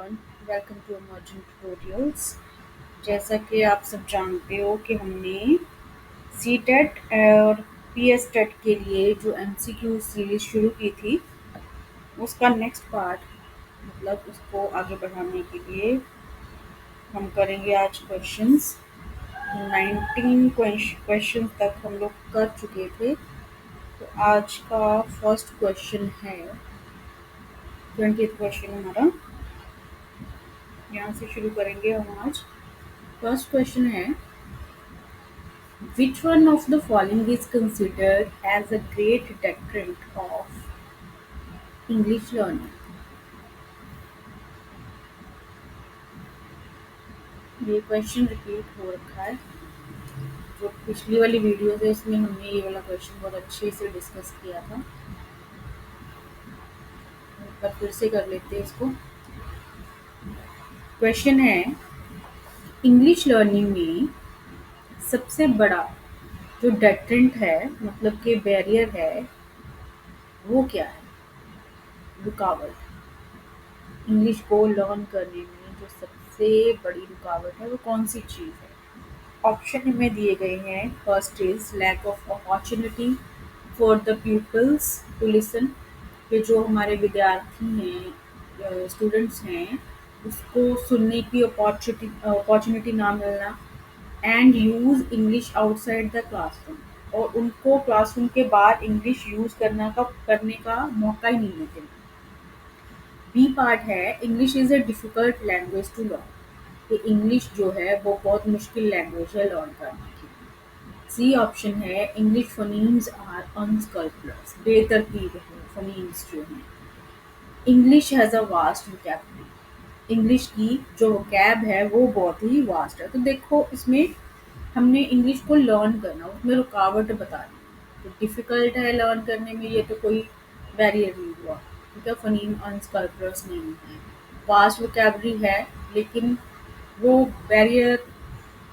Everyone, welcome to emerging tutorials. जैसा कि आप सब जानते हो कि हमने सी टेट और पी एस टेट के लिए जो एमसीक्यू सीरीज शुरू की थी, उसका नेक्स्ट पार्ट मतलब उसको आगे बढ़ाने के लिए हम करेंगे आज क्वेश्चंस। 19 क्वेश्चन तक हम लोग कर चुके थे, तो आज का फर्स्ट क्वेश्चन है 20th क्वेश्चन हमारा। यहाँ से शुरू करेंगे हम आज। फर्स्ट क्वेश्चन है, which one of the following is considered as a great deterrent of English learning? ये क्वेश्चन रिपीट हो रखा है। जो पिछली वाली वीडियो है उसमें हमने ये वाला क्वेश्चन बहुत अच्छे से डिस्कस किया था। एक बार फिर से कर लेते हैं इसको। क्वेश्चन है, इंग्लिश लर्निंग में सबसे बड़ा जो डेटरेंट है मतलब कि बैरियर है, वो क्या है? रुकावट। इंग्लिश को लर्न करने में जो सबसे बड़ी रुकावट है वो कौन सी चीज़ है? ऑप्शन हमें दिए गए हैं। First is lack of opportunity for the peoples to listen, कि जो हमारे विद्यार्थी हैं, स्टूडेंट्स हैं, उसको सुनने की अपॉर्चुनिटी ना मिलना। And use English outside the classroom, और उनको क्लासरूम के बाहर इंग्लिश यूज़ करने का मौका ही नहीं मिलता। बी पार्ट है, English is a difficult language to learn, कि इंग्लिश जो है वो बहुत मुश्किल लैंग्वेज है लर्न करने की। सी ऑप्शन है, इंग्लिश फोनीम्स आर अनस्कल्पलस, बेतरतीब है फोनीम्स जो हैं। English has a vast vocabulary, English की जो वोकैब है वो बहुत ही वास्ट है। तो देखो, इसमें हमने इंग्लिश को लर्न करना, उसमें रुकावट बता दी। तो डिफ़िकल्ट है लर्न करने में, ये तो कोई बैरियर नहीं हुआ, ठीक है। फोनीम अनस्कल्पलस नहीं है। वास्ट वोकैबुलरी है, लेकिन वो बैरियर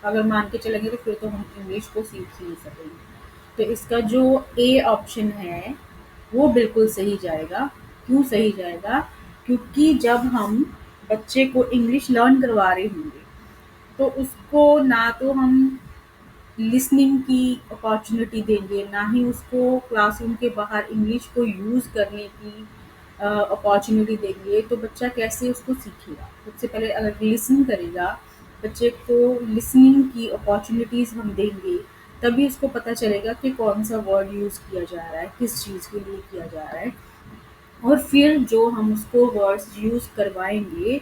अगर मान के चलेंगे तो फिर तो हम इंग्लिश को सीख ही नहीं सकेंगे। तो इसका जो ए ऑप्शन है वो बिल्कुल सही जाएगा। क्यों सही जाएगा? क्योंकि जब हम बच्चे को इंग्लिश लर्न करवा रहे होंगे तो उसको ना तो हम लिसनिंग की अपॉर्चुनिटी देंगे, ना ही उसको क्लासरूम के बाहर इंग्लिश को यूज़ करने की अपॉर्चुनिटी देंगे। तो बच्चा कैसे उसको सीखेगा? सबसे पहले अगर लिसन करेगा, बच्चे को लिसनिंग की अपॉर्चुनिटीज़ हम देंगे, तभी उसको पता चलेगा कि कौन सा वर्ड यूज़ किया जा रहा है, किस चीज़ के लिए किया जा रहा है। और फिर जो हम उसको वर्ड्स यूज़ करवाएंगे,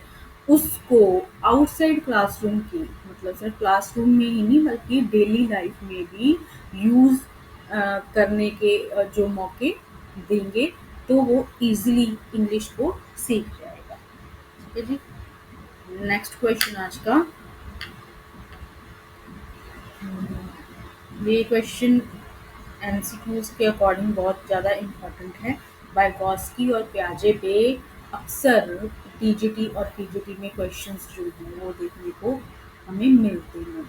उसको आउटसाइड क्लासरूम की, मतलब सिर्फ क्लासरूम में ही नहीं बल्कि डेली लाइफ में भी यूज़ करने के जो मौके देंगे, तो वो इजीली इंग्लिश को सीख जाएगा। ठीक है जी। नेक्स्ट क्वेश्चन आज का, ये क्वेश्चन एमसीक्यूज़ के अकॉर्डिंग बहुत ज़्यादा इम्पोर्टेंट है। वाइगॉस्की और पियाजे पे अक्सर टीजीटी और पीजीटी में क्वेश्चंस जो हैं वो देखने को हमें मिलते हैं।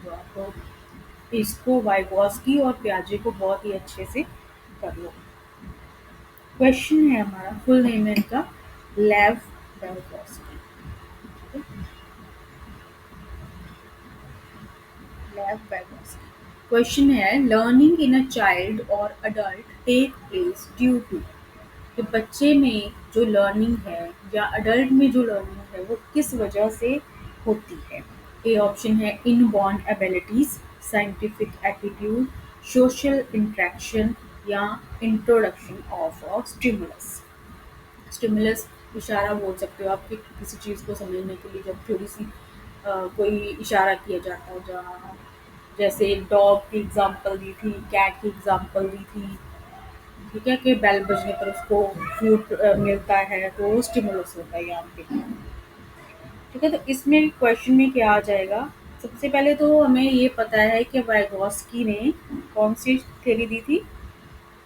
तो आपको इसको वाइगॉस्की और पियाजे को बहुत ही अच्छे से कर लो। क्वेश्चन है हमारा, फुल नेम है इनका Lev Vygotsky. Lev Vygotsky. Question है, लर्निंग इन अ चाइल्ड और adult take place due to, कि बच्चे में जो लर्निंग है या अडल्ट में जो लर्निंग है वो किस वजह से होती है? ए ऑप्शन है, inborn abilities, scientific attitude, social interaction, या introduction of a stimulus. Stimulus इशारा बोल सकते हो आप, कि किसी चीज़ को समझने के लिए जब थोड़ी सी कोई इशारा किया जाता है, जहाँ जैसे डॉग की एग्जांपल दी थी, कैट की एग्जांपल दी थी, ठीक है, कि बेल बजने पर उसको फ्रूट मिलता है, तो वो स्टिमुलस होता है यहाँ पे। ठीक है, तो इसमें क्वेश्चन में क्या आ जाएगा? सबसे पहले तो हमें ये पता है कि वाइगॉस्की ने कौन सी थ्योरी दी थी?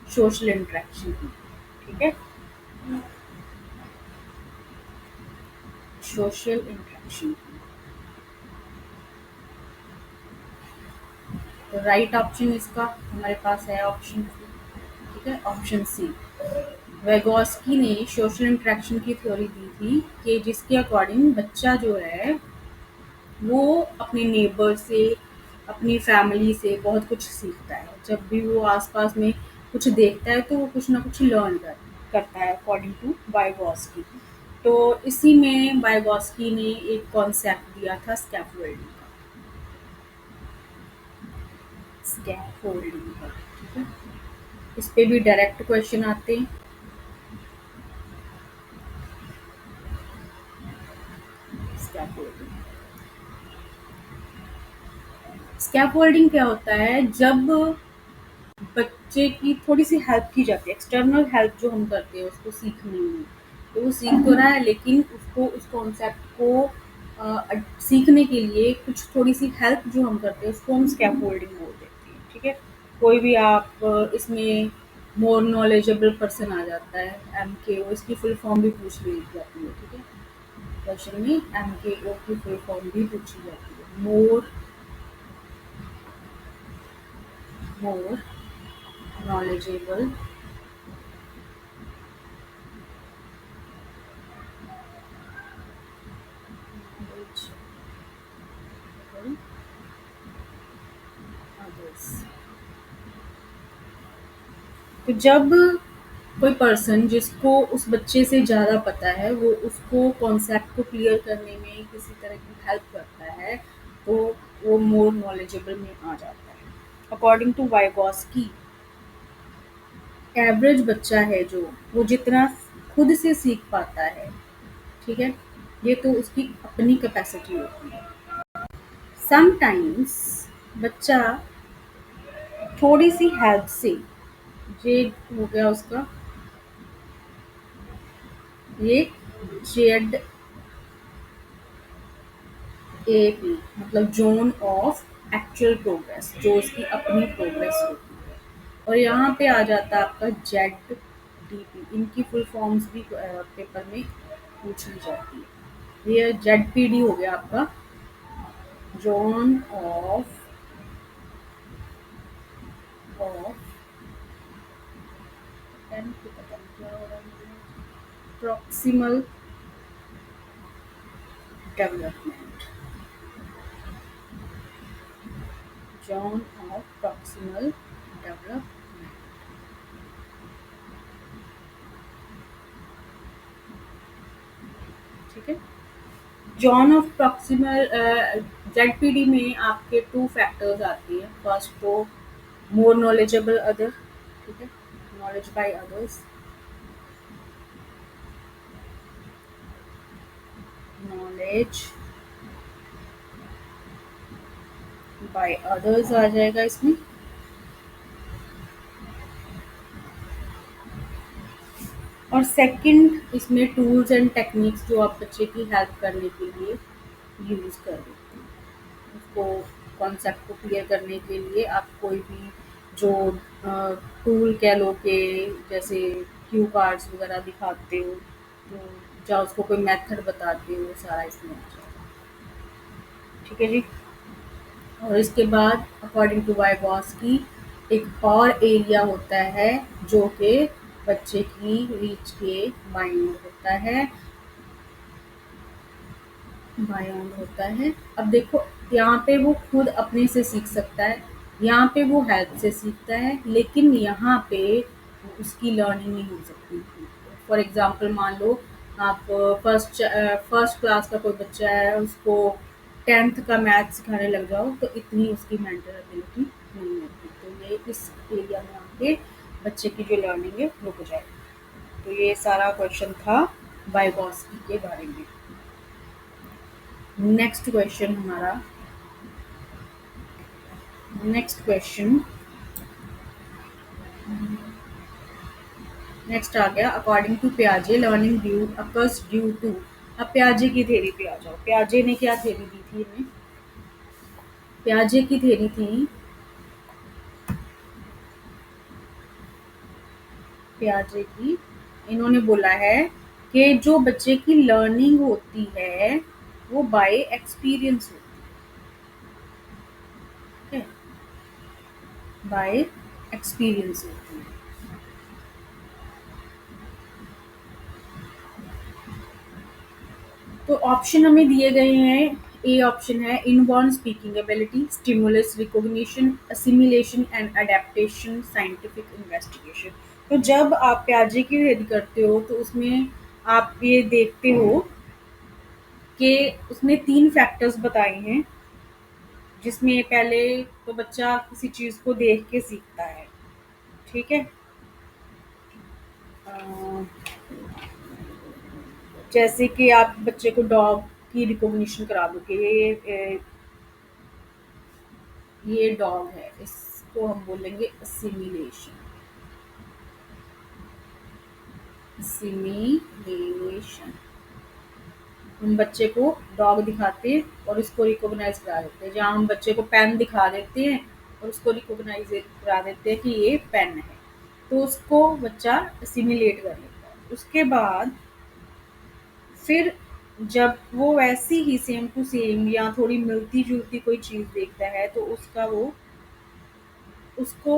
सोशल इंटरेक्शन की। ठीक है, सोशल इंटरेक्शन। तो राइट ऑप्शन इसका हमारे पास है ऑप्शन सी। ठीक है, ऑप्शन सी। वेगोस्की ने सोशल इंटरेक्शन की थ्योरी दी थी कि जिसके अकॉर्डिंग बच्चा जो है वो अपने नेबर से, अपनी फैमिली से बहुत कुछ सीखता है। जब भी वो आसपास में कुछ देखता है तो वो कुछ ना कुछ लर्न करता है अकॉर्डिंग टू वाइगोस्की। तो इसी में वाइगोस्की ने एक कॉन्सेप्ट दिया था स्कैफोल्डिंग का। स्कैफोल्डिंग का, ठीक है। इस पे भी डायरेक्ट क्वेश्चन आते हैं। स्कैफोल्डिंग स्कैफोल्डिंग क्या होता है? जब बच्चे की थोड़ी-सी हेल्प की जाती है, एक्सटर्नल हेल्प जो हम करते हैं उसको सीखने में। तो वो सीख तो रहा है लेकिन उसको उस कॉन्सेप्ट को सीखने के लिए कुछ थोड़ी-सी हेल्प जो हम करते हैं उसको हम स्कैफोल्डिंग बोल देते हैं, ठीक है? कोई भी आप इसमें मोर नॉलेजेबल पर्सन आ जाता है, एमकेओ, इसकी फुल फॉर्म भी पूछ ली जाती है, ठीक है? क्वेश्चन में एमकेओ की फुल फॉर्म भी पूछी जाती है। More knowledgeable others। तो जब कोई पर्सन जिसको उस बच्चे से ज़्यादा पता है वो उसको कॉन्सेप्ट को क्लियर करने में किसी तरह की हेल्प करता है तो वो मोर नॉलेजेबल में आ जाता है। अकॉर्डिंग टू वाइगॉस्की, एवरेज बच्चा है जो वो जितना खुद से सीख पाता है, ठीक है, ये तो उसकी अपनी कैपेसिटी होती है। समटाइम्स बच्चा थोड़ी सी हेल्प से, ये हो गया उसका, ये जेड एपी मतलब जोन ऑफ एक्चुअल प्रोग्रेस, जो उसकी अपनी प्रोग्रेस होती है। और यहाँ पे आ जाता है आपका जेड डीपी, इनकी फुल फॉर्म्स भी पेपर में पूछ ली जाती है। ये जेड पी डी हो गया आपका, zone of proximal development, zone of proximal development, ठीक है। जॉन ऑफ प्रॉक्सिमल जेडपीडी में आपके टू फैक्टर्स आती है। फर्स्ट तो मोर नॉलेजेबल अदर, ठीक है, knowledge by others, knowledge by others आ जाएगा इसमें। और सेकंड इसमें टूल्स एंड टेक्निक्स जो आप बच्चे की हेल्प करने के लिए यूज़ कर देते हैं। उसको कॉन्सेप्ट को क्लियर करने के लिए आप कोई भी जो टूल कह लो कि जैसे क्यू कार्ड्स वगैरह दिखाते हो, तो या उसको कोई मेथड बताते हो, सारा इसमें आ जाएगा, ठीक है जी। और इसके बाद अकॉर्डिंग टू वाइगॉस्की एक और एरिया होता है जो कि बच्चे की रीच के बाइंड होता है, बायोन होता है। अब देखो, यहाँ पे वो खुद अपने से सीख सकता है, यहाँ पे वो हेल्प से सीखता है, लेकिन यहाँ पे उसकी लर्निंग नहीं हो सकती। फॉर एग्जांपल मान लो आप फर्स्ट क्लास का कोई बच्चा है, उसको 10th का मैथ सिखाने लग जाओ तो इतनी उसकी मेंटल एबिलिटी नहीं होती, तो ये इस एरिया में आके बच्चे की जो लर्निंग है रुक जाएगी। तो ये सारा क्वेश्चन था वाइगॉस्की के बारे में। नेक्स्ट क्वेश्चन हमारा, नेक्स्ट क्वेश्चन नेक्स्ट आ गया, अकॉर्डिंग टू पियाजे learning due occurs due to. अब पियाजे की थ्योरी पे आ जाओ। पियाजे ने क्या थ्योरी दी थी हमें? पियाजे की थ्योरी थी, पियाजे की, इन्होंने बोला है कि जो बच्चे की लर्निंग होती है वो बाय एक्सपीरियंस होती है, बाय एक्सपीरियंस होती है। तो ऑप्शन हमें दिए गए हैं। ए ऑप्शन है inborn speaking ability, stimulus recognition, assimilation and adaptation, scientific investigation. तो जब आप प्याजे की रीड करते हो तो उसमें आप ये देखते हो कि उसने 3 फैक्टर्स बताए हैं, जिसमें पहले तो बच्चा किसी चीज़ को देख के सीखता है, ठीक है? अ, जैसे कि आप बच्चे को डॉग की रिकॉग्निशन करा दो कि ये डॉग है, इसको हम बोलेंगे असिमिलेशन। असिमिलेशन, हम बच्चे को डॉग दिखाते हैं और उसको रिकॉग्नाइज करा देते हैं, जहाँ हम बच्चे को पेन दिखा देते हैं और उसको रिकॉग्नाइज करा देते हैं कि ये पेन है, तो उसको बच्चा असिमिलेट कर लेता है। उसके बाद फिर जब वो वैसी ही सेम टू सेम या थोड़ी मिलती जुलती कोई चीज़ देखता है तो उसका वो उसको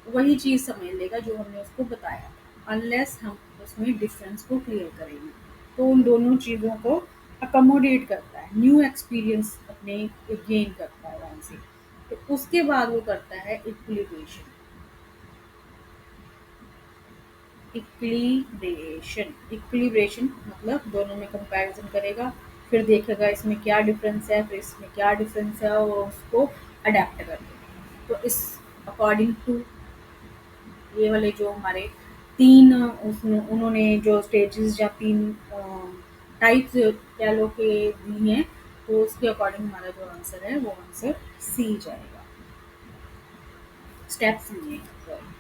वही चीज़ समझ लेगा जो हमने उसको बताया, अनलेस हम उसमें डिफरेंस को क्लियर करेंगे। तो उन दोनों चीज़ों को अकोमोडेट करता है, न्यू एक्सपीरियंस अपने गेन करता है वहाँ से। तो उसके बाद वो करता है इक्विलिब्रेशन। इक्विलिब्रेशन मतलब दोनों में कंपैरिजन करेगा, फिर देखेगा इसमें क्या डिफरेंस है, फिर इसमें क्या डिफरेंस है, और उसको अडेप्ट कर लेगा। तो इस अकॉर्डिंग टू ये वाले जो हमारे 3 उन्होंने जो स्टेजेस या 3 टाइप्स कह लो के दी हैं, तो उसके अकॉर्डिंग हमारा जो आंसर है वो आंसर सी जाएगा। स्टेप्स लिए हैं, सॉरी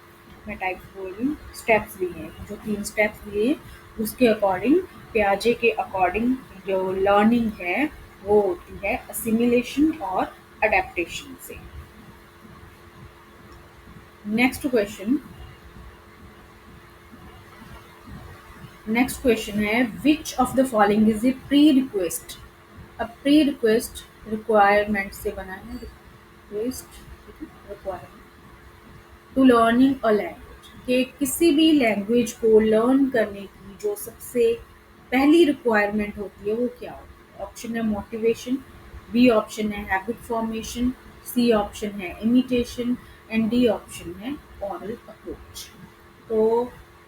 मैं टाइप्स बोल रही हूँ, स्टेप्स लिए हैं, जो 3 स्टेप्स दिए उसके अकॉर्डिंग, प्याजे के अकॉर्डिंग जो लर्निंग है वो होती है असिमिलेशन और अडेप्टेशन से। नेक्स्ट क्वेश्चन, नेक्स्ट क्वेश्चन है which of the following is a pre request. अब प्री रिक्वेस्ट रिक्वायरमेंट से बना है, request requirement to learning a language, कि किसी भी लैंग्वेज को लर्न करने की जो सबसे पहली रिक्वायरमेंट होती है वो क्या होती है। ऑप्शन है मोटिवेशन, बी ऑप्शन है हैबिट फॉर्मेशन, सी ऑप्शन है इमिटेशन एंड डी ऑप्शन है ओरल अप्रोच। तो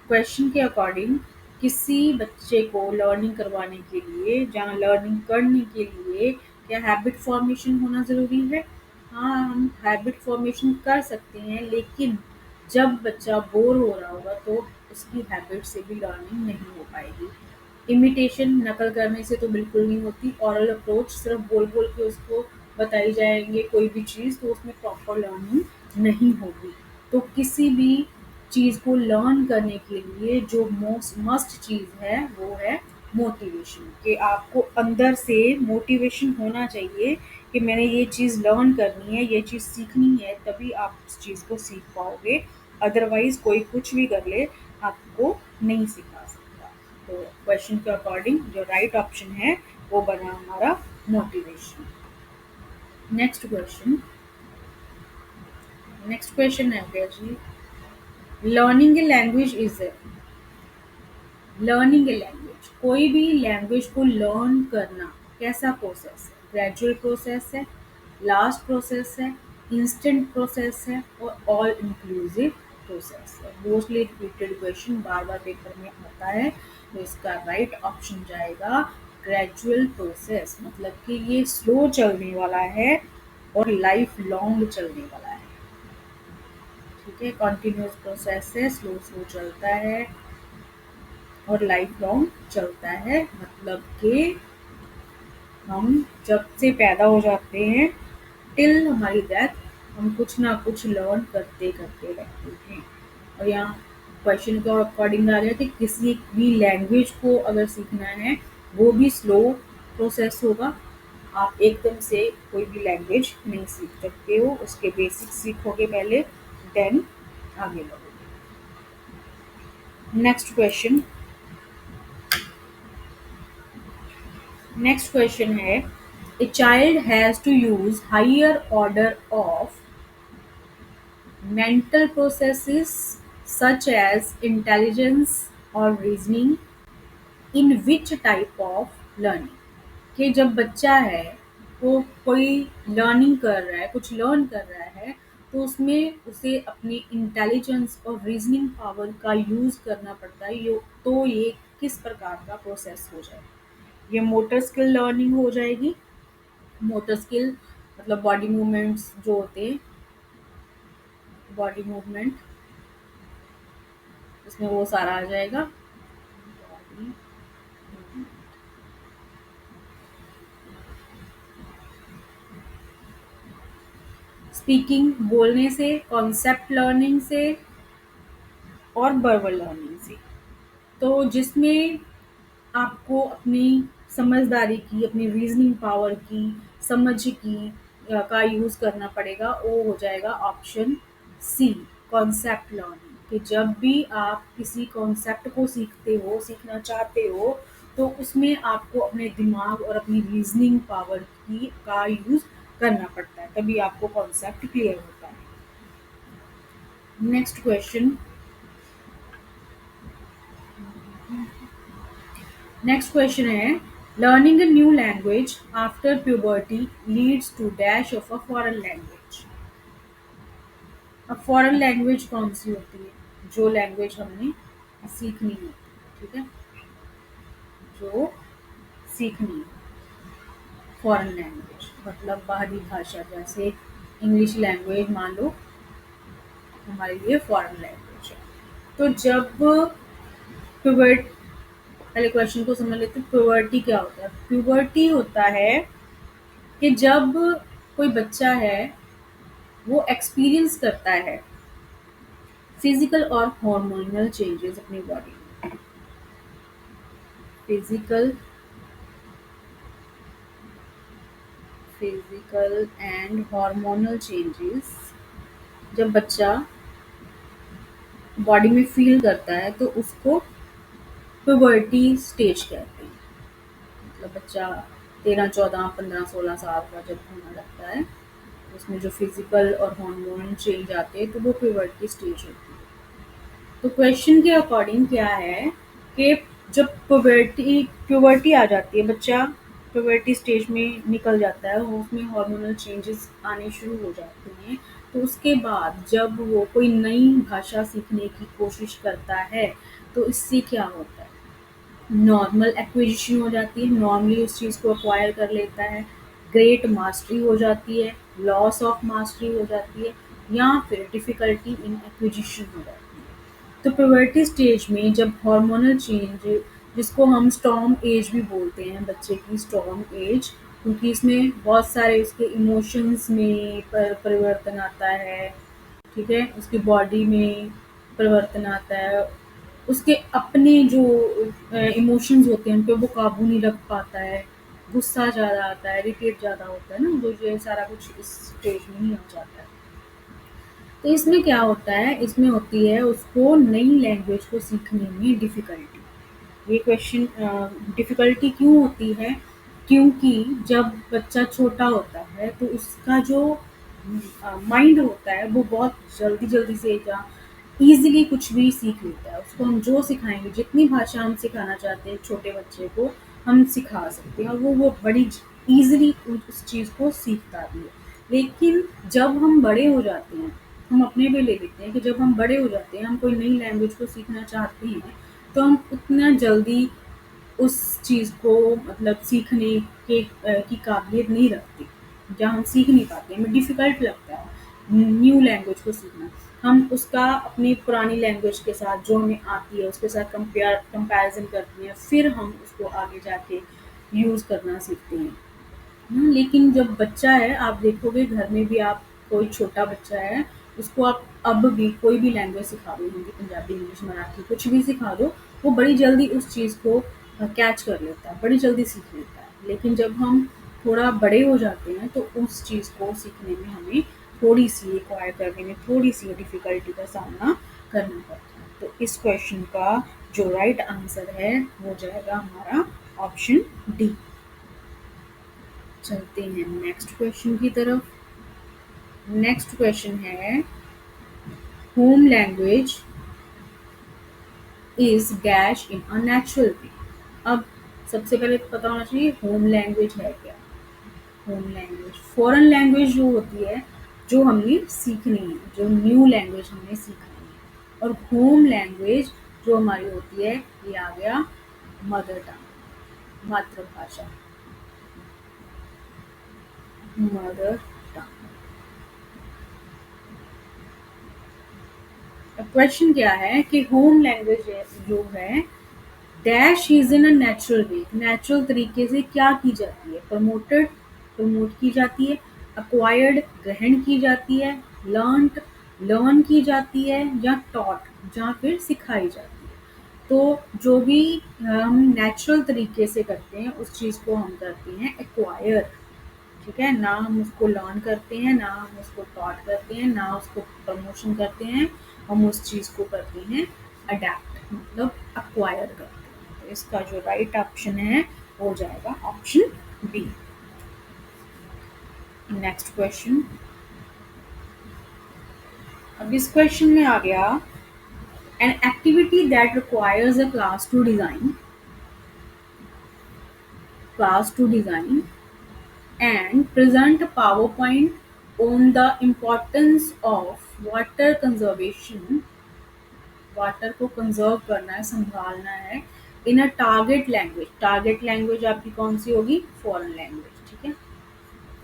क्वेश्चन के अकॉर्डिंग किसी बच्चे को लर्निंग करवाने के लिए, जहाँ लर्निंग करने के लिए क्या हैबिट फॉर्मेशन होना ज़रूरी है? हाँ, हम हैबिट फॉर्मेशन कर सकते हैं, लेकिन जब बच्चा बोर हो रहा होगा तो उसकी हैबिट से भी लर्निंग नहीं हो पाएगी। इमिटेशन नकल करने से तो बिल्कुल नहीं होती। ओरल अप्रोच सिर्फ बोल बोल के उसको बताई जाएंगे कोई भी चीज़, तो उसमें प्रॉपर लर्निंग नहीं होगी। तो किसी भी चीज़ को लर्न करने के लिए जो मोस्ट मस्ट चीज़ है वो है मोटिवेशन, कि आपको अंदर से मोटिवेशन होना चाहिए कि मैंने ये चीज़ लर्न करनी है, ये चीज़ सीखनी है, तभी आप उस चीज़ को सीख पाओगे। अदरवाइज कोई कुछ भी कर ले आपको नहीं सिखा सकता। तो क्वेश्चन के अकॉर्डिंग जो राइट ऑप्शन है वो बना हमारा motivation. Next question, next question है क्या जी, learning a language is learning a language, कोई भी लैंग्वेज को लर्न करना कैसा प्रोसेस है? ग्रेजुअल प्रोसेस है, लास्ट प्रोसेस है, इंस्टेंट प्रोसेस है और ऑल इंक्लूसिव प्रोसेस है। मोस्टली रिपीटेड क्वेश्चन बार बार पेपर में आता है, तो इसका राइट ऑप्शन जाएगा ग्रेजुअल प्रोसेस, मतलब कि ये स्लो चलने वाला है और लाइफ लॉन्ग चलने वाला है। ठीक है, कॉन्टिन्यूस प्रोसेस है, स्लो स्लो चलता है और लाइफ लॉन्ग चलता है, मतलब कि हम जब से पैदा हो जाते हैं टिल हमारी डेथ हम कुछ ना कुछ लर्न करते करते रहते हैं। और यहाँ क्वेश्चन के अकॉर्डिंग आ गया कि किसी भी लैंग्वेज को अगर सीखना है वो भी स्लो प्रोसेस होगा। आप एकदम से कोई भी लैंग्वेज नहीं सीख सकते हो, उसके बेसिक सीखोगे पहले, देन आगे बढ़ोगे। नेक्स्ट क्वेश्चन, नेक्स्ट क्वेश्चन है a child has to use higher order of mental processes such as intelligence or reasoning in which type of learning? कि जब बच्चा है वो कोई लर्निंग कर रहा है, कुछ लर्न कर रहा है, तो उसमें उसे अपनी इंटेलिजेंस और रीजनिंग पावर का यूज़ करना पड़ता है। तो ये किस प्रकार का प्रोसेस हो जाए? ये मोटर स्किल लर्निंग हो जाएगी। मोटर स्किल मतलब बॉडी मूवमेंट्स जो होते हैं, बॉडी मूवमेंट, इसमें वो सारा आ जाएगा। बॉडी स्पीकिंग बोलने से, कॉन्सेप्ट लर्निंग से और वर्बल लर्निंग से। तो जिसमें आपको अपनी समझदारी की, अपनी रीजनिंग पावर की, समझ की का यूज़ करना पड़ेगा। वो हो जाएगा ऑप्शन सी, कॉन्सेप्ट लर्निंग। कि जब भी आप किसी कॉन्सेप्ट को सीखते हो, सीखना चाहते हो, तो उसमें आपको अपने दिमाग और अपनी रीजनिंग पावर की का यूज़ करना पड़ता है, तभी आपको कॉन्सेप्ट क्लियर होता है। Next question. नेक्स्ट क्वेश्चन है, learning a new language after puberty leads to dash of a foreign language. अब फॉरेन लैंग्वेज कौन सी होती है? जो लैंग्वेज हमने सीखनी होती है, ठीक है, जो सीखनी है। फॉरेन लैंग्वेज मतलब बाहरी भाषा, जैसे इंग्लिश लैंग्वेज मान लो हमारे लिए फॉरेन लैंग्वेज है। तो जब प्यूबर्ट, पहले क्वेश्चन को समझ लेते हैं। प्यूबर्टी क्या होता है? प्यूबर्टी होता है कि जब कोई बच्चा है वो एक्सपीरियंस करता है फिजिकल और हार्मोनल चेंजेस अपनी बॉडी में। Physical physical and hormonal changes जब बच्चा बॉडी में फील करता है तो उसको प्यूबर्टी स्टेज कहते हैं। मतलब बच्चा 13, 14, 15, 16 साल का जब होने लगता है, उसमें जो फिजिकल और हार्मोनल चेंज आते हैं तो वो प्यूबर्टी स्टेज होती है। तो क्वेश्चन के अकॉर्डिंग क्या है कि जब प्यूबर्टी प्यूबर्टी आ जाती है, बच्चा प्यूबर्टी स्टेज में निकल जाता है, वो उसमें हार्मोनल चेंजेस आने शुरू हो जाते हैं। तो उसके बाद जब वो कोई नई भाषा सीखने की कोशिश करता है, तो इससे क्या होता है? नॉर्मल एक्विजिशन हो जाती है, नॉर्मली उस चीज़ को अक्वायर कर लेता है। ग्रेट मास्टरी हो जाती है, लॉस ऑफ मास्टरी हो जाती है, या फिर डिफ़िकल्टी इन एक्विजिशन हो जाती है। तो प्यूबर्टी स्टेज में जब हार्मोनल चेंज, जिसको हम स्टॉर्म एज भी बोलते हैं, बच्चे की स्टॉर्म एज, क्योंकि इसमें बहुत सारे उसके इमोशंस में परिवर्तन आता है, ठीक है, उसकी बॉडी में परिवर्तन आता है, उसके अपने जो इमोशंस होते हैं उन पे वो काबू नहीं रख पाता है, गुस्सा ज़्यादा आता है, इरिटेट ज़्यादा होता है ना, तो ये सारा कुछ इस स्टेज में ही हो जाता है। तो इसमें क्या होता है? इसमें होती है उसको नई लैंग्वेज को सीखने में डिफ़िकल्टी। ये क्वेश्चन डिफ़िकल्टी क्यों होती है? क्योंकि जब बच्चा छोटा होता है तो उसका जो माइंड होता है वो बहुत जल्दी-जल्दी से या ईज़िली कुछ भी सीख लेता है। उसको हम जो सिखाएँगे, जितनी भाषा हम सिखाना चाहते हैं छोटे बच्चे को, हम सिखा सकते हैं और वो बड़ी ईज़िली उस चीज़ को सीखता भी है। लेकिन जब हम बड़े हो जाते हैं, हम अपने पे ले लेते हैं कि जब हम बड़े हो जाते हैं, हम कोई नई लैंग्वेज को सीखना चाहते हैं, तो हम उतना जल्दी उस चीज़ को मतलब सीखने की काबिलियत नहीं रखते, या हम सीख नहीं पाते, हमें डिफ़िकल्ट लगता है न्यू लैंग्वेज को सीखना। हम उसका अपनी पुरानी लैंग्वेज के साथ जो हमें आती है उसके साथ कंपैरिज़न करते हैं, फिर हम उसको आगे जाके यूज़ करना सीखते हैं। लेकिन जब बच्चा है, आप देखोगे घर में भी, आप कोई छोटा बच्चा है, उसको आप अब भी कोई भी लैंग्वेज सिखा दो, हिंदी, पंजाबी, इंग्लिश, मराठी, कुछ भी सिखा दो, वो बड़ी जल्दी उस चीज़ को कैच कर लेता है, बड़ी जल्दी सीख लेता है। लेकिन जब हम थोड़ा बड़े हो जाते हैं तो उस चीज़ को सीखने में हमें थोड़ी-सी, एक्वायर करने में थोड़ी-सी डिफ़िकल्टी का सामना करना पड़ता है। तो इस क्वेश्चन का जो राइट आंसर है, वो जाएगा हमारा ऑप्शन डी। चलते हैं नेक्स्ट क्वेश्चन की तरफ। नेक्स्ट क्वेश्चन है, home language is dash in a natural way. अब सबसे पहले तो पता होना चाहिए होम लैंग्वेज है क्या। होम लैंग्वेज फॉरेन लैंग्वेज जो होती है, जो हमने सीखनी है, जो न्यू लैंग्वेज हमने सीखनी है। और होम लैंग्वेज जो हमारी होती है, ये आ गया मदर टंग, मातृभाषा, मदर टंग। अब क्वेश्चन क्या है कि होम लैंग्वेज जो है dash is in a natural way, natural तरीके से क्या की जाती है, प्रमोटेड, प्रमोट की जाती है, अक्वायर्ड, ग्रहण की जाती है, लर्नड, लर्न की जाती है, या टॉट, या फिर सिखाई जाती है। तो जो भी हम नेचुरल तरीके से करते हैं उस चीज़ को हम करते हैं एक्वायर। ठीक है, ना हम उसको लर्न करते हैं, ना हम उसको टॉट करते हैं, ना उसको प्रमोशन करते हैं, हम उस चीज़ को करते हैं अडेप्ट, मतलब अक्वायर करते हैं। तो इसका जो राइट ऑप्शन है हो जाएगा ऑप्शन बी। Next question. अब इस क्वेश्चन में आ गया an activity that requires a class to design and present a PowerPoint on the importance of water conservation, water को कंजर्व करना है, संभालना है, in a target language. Target language आपकी कौन सी होगी, फॉरेन लैंग्वेज। ठीक है,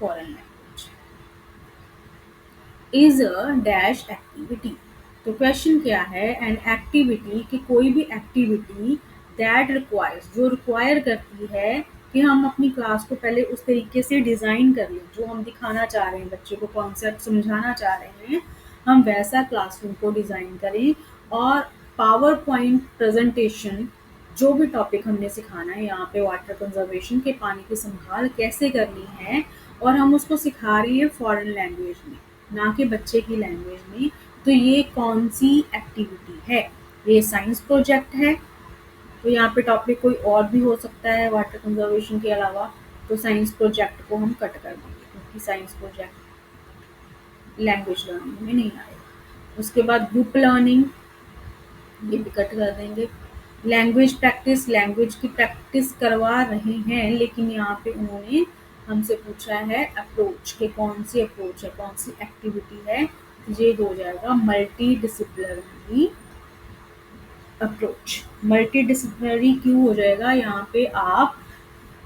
foreign language is a dash activity. तो क्वेश्चन क्या है, एन एक्टिविटी कि कोई भी एक्टिविटी दैट रिक्वायर्स, जो रिक्वायर करती है कि हम अपनी क्लास को पहले उस तरीके से डिज़ाइन कर लें, जो हम दिखाना चाह रहे हैं, बच्चे को कॉन्सेप्ट समझाना चाह रहे हैं, हम वैसा क्लासरूम को डिज़ाइन करें। और पावर पॉइंट प्रेजेंटेशन, जो भी टॉपिक हमने सिखाना है, यहाँ पे वाटर कंजर्वेशन के, पानी की संभाल कैसे करनी है, और हम उसको सिखा रहे हैं फॉरेन लैंग्वेज में, ना कि बच्चे की लैंग्वेज में। तो ये कौन सी एक्टिविटी है, ये साइंस प्रोजेक्ट है। तो यहाँ पे टॉपिक कोई और भी हो सकता है वाटर कंजर्वेशन के अलावा, तो साइंस प्रोजेक्ट को हम कट कर देंगे, क्योंकि साइंस प्रोजेक्ट लैंग्वेज लर्निंग में नहीं आएगा। उसके बाद ग्रुप लर्निंग, ये भी कट कर देंगे। लैंग्वेज प्रैक्टिस, लैंग्वेज की प्रैक्टिस करवा रहे हैं, लेकिन यहाँ पे उन्होंने हमसे पूछा है अप्रोच, के कौन सी अप्रोच है, कौन सी एक्टिविटी है। ये हो जाएगा multi disciplinary approach. Multi disciplinary क्यों हो जाएगा, यहाँ पे आप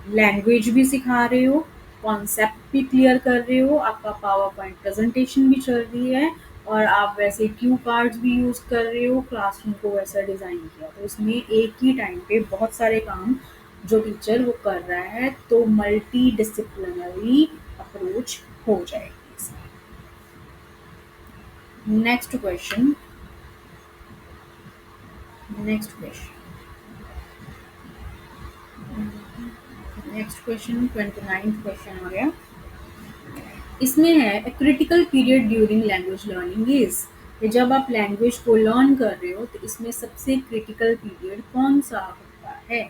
लैंग्वेज भी सिखा रहे हो, कॉन्सेप्ट भी क्लियर कर रहे हो, आपका पावर पॉइंट प्रेजेंटेशन भी चल रही है, और आप वैसे क्यू कार्ड्स भी यूज़ कर रहे हो, क्लासरूम को वैसा डिज़ाइन किया। तो इसमें एक ही टाइम पे बहुत सारे काम जो टीचर वो कर रहा है, तो मल्टी डिसिप्लिनरी अप्रोच हो जाएगी इसमें। Next question. Next question next question 29th question आ गया। इसमें है critical period during language learning is, कि जब आप लैंग्वेज को लर्न कर रहे हो तो इसमें सबसे क्रिटिकल पीरियड कौन सा होता है।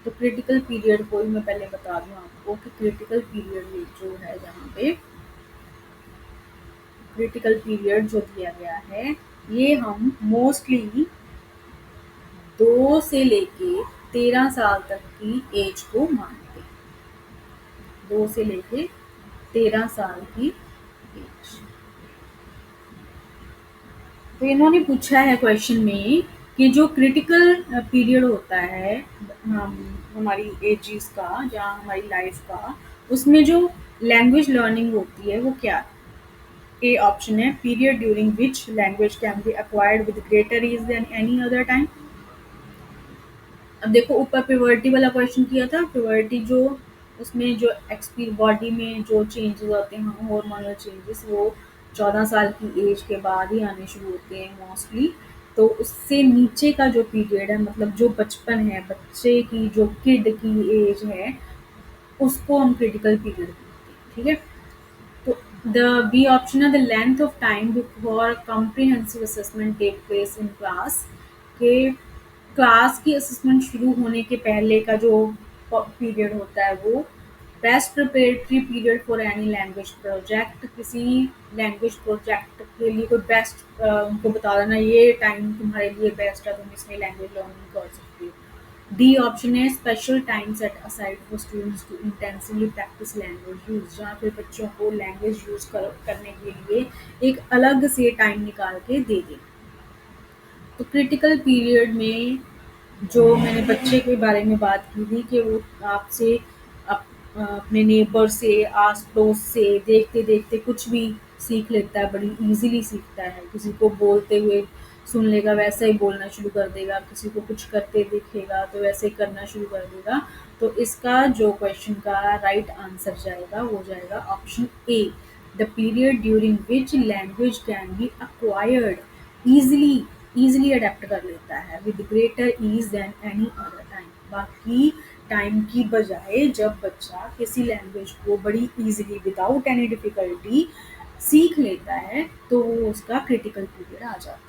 तो क्रिटिकल पीरियड को ही मैं पहले बता दूं आपको कि क्रिटिकल पीरियड जो है, जहाँ पे क्रिटिकल पीरियड जो दिया गया है, ये हम मोस्टली 2 से लेके 13 साल तक की एज को मानते हैं। 2 से लेके 13 साल की एज। तो इन्होंने पूछा है क्वेश्चन में कि जो क्रिटिकल पीरियड होता है हमारी एजेस का, जहाँ हमारी लाइफ का, उसमें जो लैंग्वेज लर्निंग होती है वो क्या है। ए ऑप्शन है period during which language can be acquired with greater ease than any other time. अब देखो ऊपर प्यूबर्टी वाला क्वेश्चन किया था, प्यूबर्टी जो उसमें जो बॉडी में जो चेंजेस होते हैं, हार्मोनल चेंजेस, वो 14 साल की एज के बाद ही आने शुरू होते हैं मोस्टली। तो उससे नीचे का जो पीरियड है, मतलब जो बचपन है, बच्चे की जो किड की एज है, उसको हम क्रिटिकल पीरियड बोलते हैं। ठीक है, तो द बी ऑप्शन है the length of time before comprehensive assessment take place in class, के क्लास की असेसमेंट शुरू होने के पहले का जो पीरियड होता है वो best preparatory period for any language project. किसी लैंग्वेज प्रोजेक्ट के लिए कोई बेस्ट उनको बता देना, ये टाइम तुम्हारे लिए बेस्ट है, तुम इसमें लैंग्वेज लर्निंग कर सकते हो। डी ऑप्शन है special time set aside for students to intensively practise language use, जहाँ पे बच्चों को लैंग्वेज करने के लिए एक अलग से टाइम निकाल के दे दें। तो क्रिटिकल पीरियड में जो मैंने बच्चे के बारे में बात की थी कि वो आपसे अपने नेबर से आस पड़ोस से देखते देखते कुछ भी सीख लेता है, बड़ी इजीली सीखता है। किसी को बोलते हुए सुन लेगा, वैसे ही बोलना शुरू कर देगा, किसी को कुछ करते दिखेगा तो वैसे ही करना शुरू कर देगा। तो इसका जो क्वेश्चन का राइट आंसर जाएगा वो जाएगा option A, the period during which language can be acquired easily, easily adapt कर लेता है with greater ease than any other time. बाकी टाइम की बजाय जब बच्चा किसी लैंग्वेज को बड़ी ईजिली विदाउट एनी डिफिकल्टी सीख लेता है तो वो उसका क्रिटिकल पीरियड आ जाता है।